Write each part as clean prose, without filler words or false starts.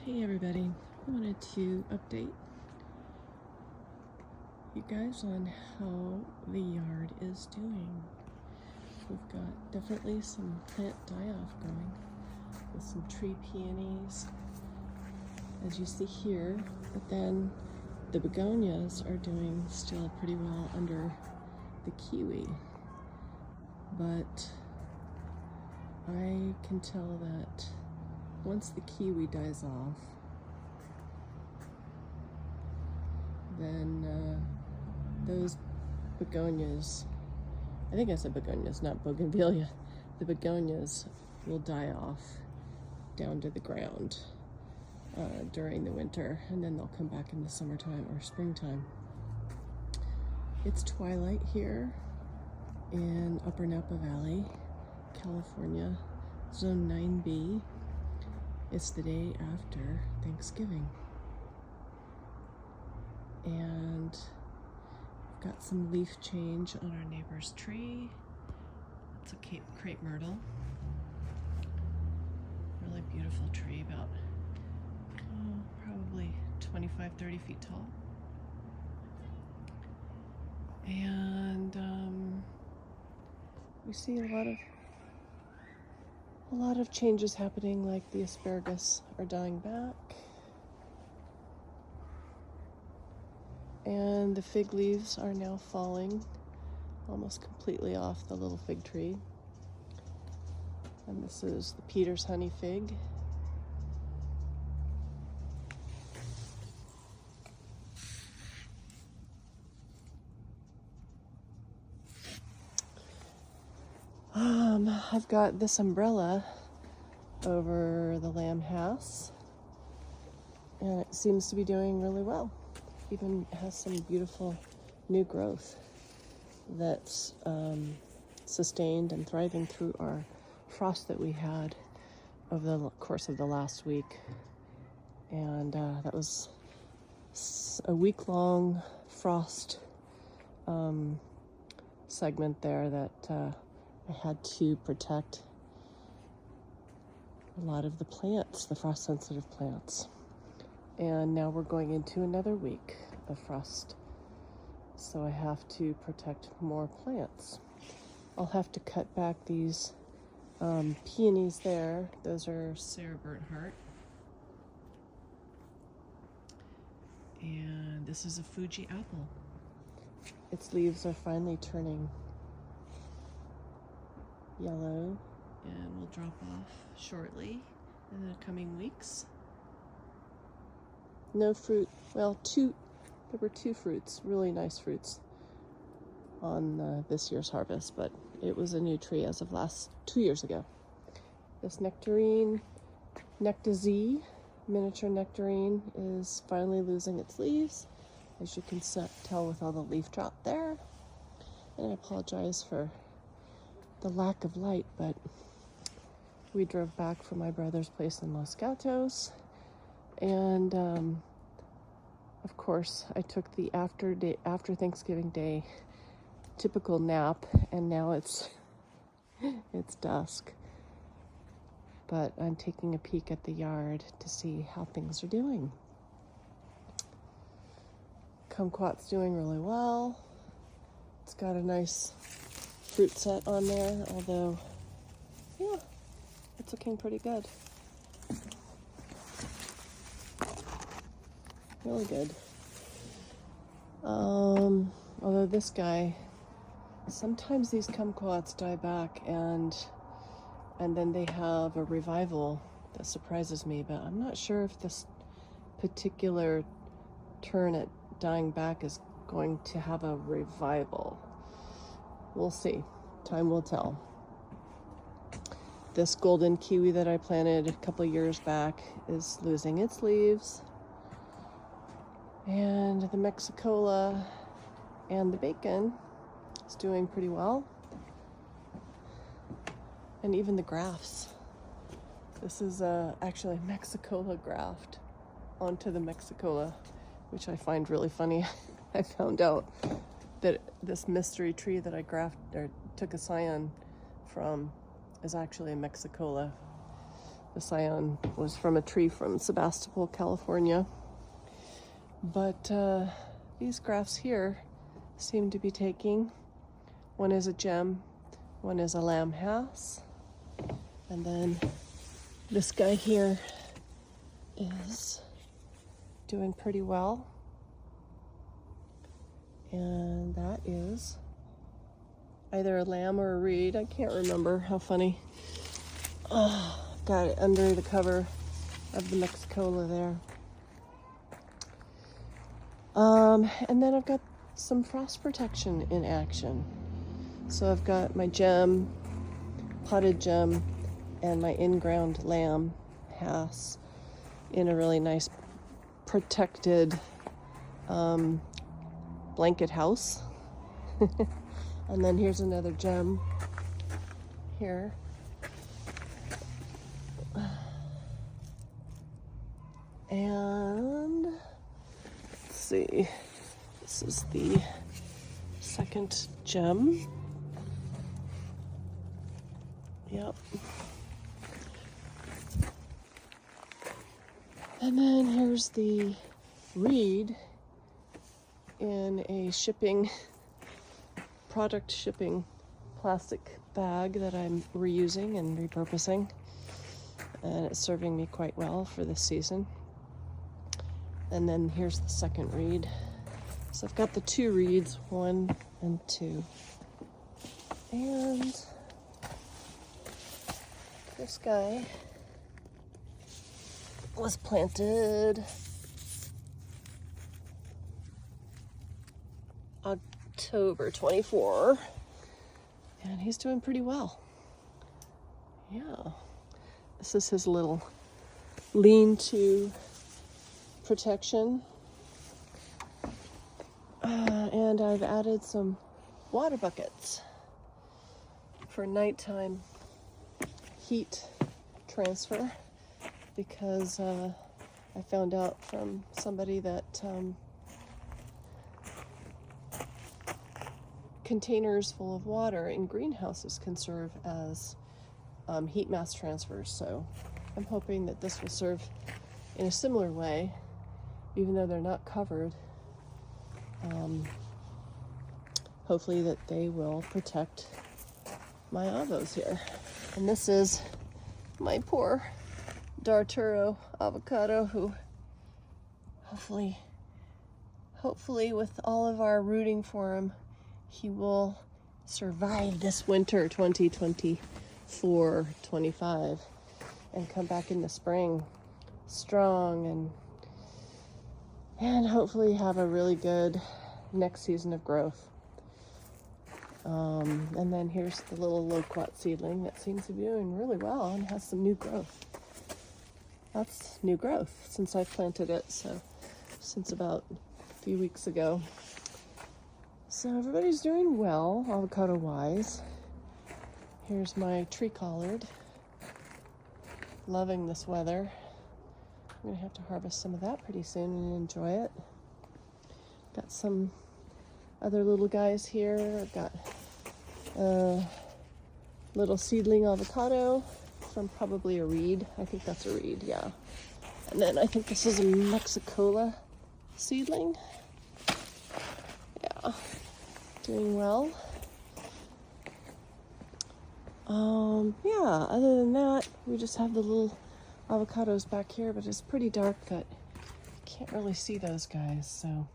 Hey everybody, I wanted to update you guys on how the yard is doing. We've got definitely some plant die-off going with some tree peonies, as you see here, but then the begonias are doing still pretty well under the kiwi. But I can tell that once the kiwi dies off, then those begonias, I think I said begonias, not bougainvillea, the begonias will die off down to the ground during the winter, and then they'll come back in the summertime or springtime. It's twilight here in Upper Napa Valley, California, Zone 9B. It's the day after Thanksgiving. And we've got some leaf change on our neighbor's tree. It's a crepe myrtle. Really beautiful tree, about probably 25-30 feet tall. And we see a lot of changes happening, like the asparagus are dying back. And the fig leaves are now falling almost completely off the little fig tree. And this is the Peter's honey fig. I've got this umbrella over the lamb house, and it seems to be doing really well. Even has some beautiful new growth that's sustained and thriving through our frost that we had over the course of the last week. And that was a week-long frost segment there that I had to protect a lot of the plants, the frost-sensitive plants. And now we're going into another week of frost, so I have to protect more plants. I'll have to cut back these peonies there. Those are Sarah Bernhardt. And this is a Fuji apple. Its leaves are finally turning yellow and will drop off shortly in the coming weeks. No fruit, well, there were two fruits, really nice fruits on this year's harvest, but it was a new tree as of 2 years ago. This nectarine, Nectazy, miniature nectarine, is finally losing its leaves, as you can tell with all the leaf drop there. And I apologize for the lack of light, but we drove back from my brother's place in Los Gatos, and of course I took the after Thanksgiving Day typical nap, and now it's dusk, but I'm taking a peek at the yard to see how things are doing. Kumquat's doing really well. It's got a nice fruit set on there, although, yeah, it's looking pretty good. Really good. Although this guy, sometimes these kumquats die back and then they have a revival that surprises me, but I'm not sure if this particular turn at dying back is going to have a revival. We'll see. Time will tell. This golden kiwi that I planted a couple years back is losing its leaves. And the Mexicola and the bacon is doing pretty well. And even the grafts. This is actually a Mexicola graft onto the Mexicola, which I find really funny. I found out that this mystery tree that I took a scion from is actually a Mexicola The scion was from a tree from Sebastopol, California. But these grafts here seem to be taking. One is a gem, one is a lamb house, and then this guy here is doing pretty well. And that is either a lamb or a reed. I can't remember. How funny. Oh, got it under the cover of the Mexicola there. And then I've got some frost protection in action. So I've got my gem, potted gem, and my in-ground lamb house in a really nice protected blanket house. And then here's another gem here. And let's see, this is the second gem. Yep. And then here's the reed in a product shipping plastic bag that I'm reusing and repurposing. And it's serving me quite well for this season. And then here's the second reed. So I've got the two reeds, 1 and 2. And this guy was planted October 24, and he's doing pretty well. Yeah. This is his little lean-to protection. And I've added some water buckets for nighttime heat transfer because I found out from somebody that containers full of water in greenhouses can serve as heat mass transfers. So I'm hoping that this will serve in a similar way, even though they're not covered. Hopefully that they will protect my avos here. And this is my poor D'Arturo avocado, who hopefully with all of our rooting for him, he will survive this winter 2024-25 and come back in the spring strong and hopefully have a really good next season of growth. And then here's the little loquat seedling that seems to be doing really well and has some new growth. That's new growth since I planted it, so since about a few weeks ago. So everybody's doing well, avocado-wise. Here's my tree collard. Loving this weather. I'm gonna have to harvest some of that pretty soon and enjoy it. Got some other little guys here. I've got a little seedling avocado from probably a reed. I think that's a reed, yeah. And then I think this is a Mexicola seedling. Yeah, doing well. Yeah, other than that, we just have the little avocados back here, but it's pretty dark that you can't really see those guys, so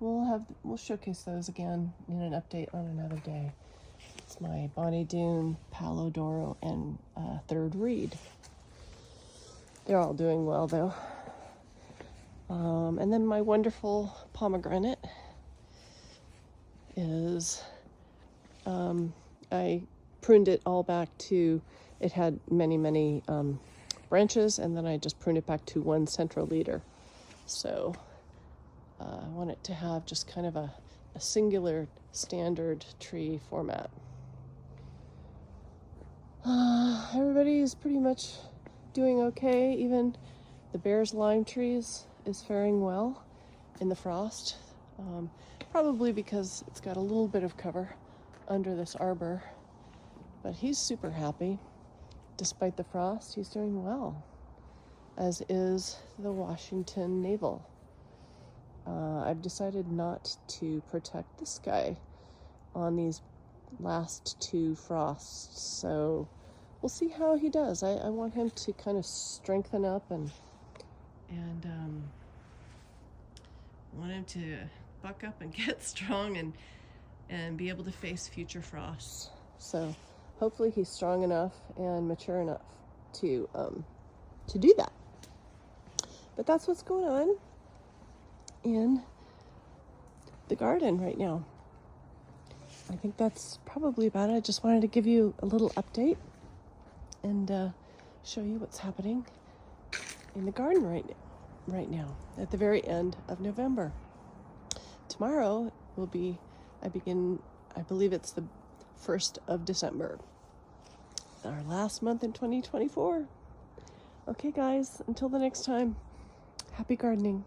we'll showcase those again in an update on another day. It's my Bonnie Doon, Palo Doro, and third reed. They're all doing well though. And then my wonderful pomegranate is, I pruned it all back to, it had many branches, and then I just pruned it back to one central leader. So I want it to have just kind of a singular standard tree format. Everybody is pretty much doing okay. Even the Bear's lime trees is faring well in the frost. Probably because it's got a little bit of cover under this arbor, but he's super happy. despite the frost, he's doing well, as is the Washington navel. I've decided not to protect this guy on these last 2 frosts, so we'll see how he does. I want him to kind of strengthen up and want him to buck up and get strong and be able to face future frosts. So hopefully he's strong enough and mature enough to do that. But that's what's going on in the garden right now. I think that's probably about it. I just wanted to give you a little update and show you what's happening in the garden right now at the very end of November. Tomorrow will be, I believe it's the 1st of December, our last month in 2024. Okay guys, until the next time, happy gardening.